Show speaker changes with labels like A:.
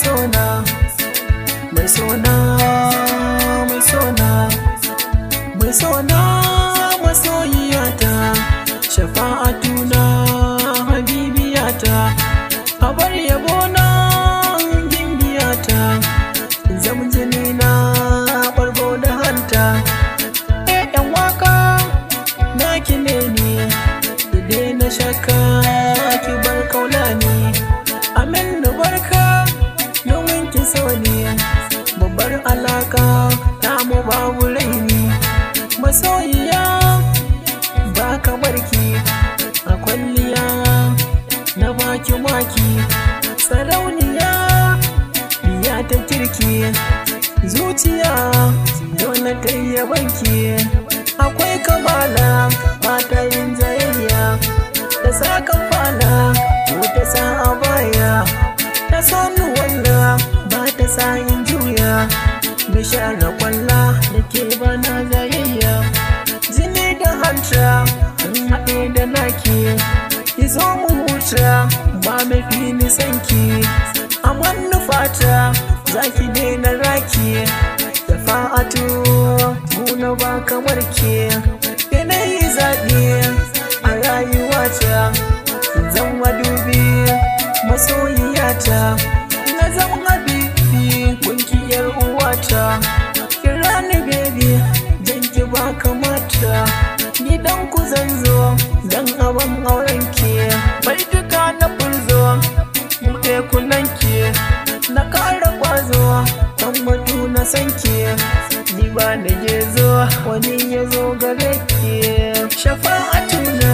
A: sona, mai sona, mai sona, mai sona, masoyiyata, shafa'atuna, habibiyata, abar yabona, gimbiyata, zamjinina, bargo da hanta. Yan waka naki ne ni, ide na shaka ki bar kaula ni, amin da barka domin ki so ni, babbar alaka ta mu babu raini, masoyiya ba kamar ki, a kwalliya na baki maki, sarauniya biya ta kirki, zuciya dole ta yi banki, akwai kamala mata yin jayayya, ta sa kafala ko ta sa a baya, ta sanu walla ba ta sa yin juya, bishara kwalla da ke bana jayayya, jini da hanta sun haɗe da naki, ki zo mu huta ba mafi nisanki, a manufata za ki daina raki, shafa'atu muna ba kamar ke, yanayi zaɓi a rayuwata, zan madubi masoyiyata, na zan habibi gunki yar uwata, kira ni baby jan ki ba kamata, gidan ku zan zo dan abin auren ke, bai duka na furzo buɗe kunan ke, na ƙara ƙwazo dan batu na sanke, ni ba na gezo wani ya zo gare ke, shafa'atuna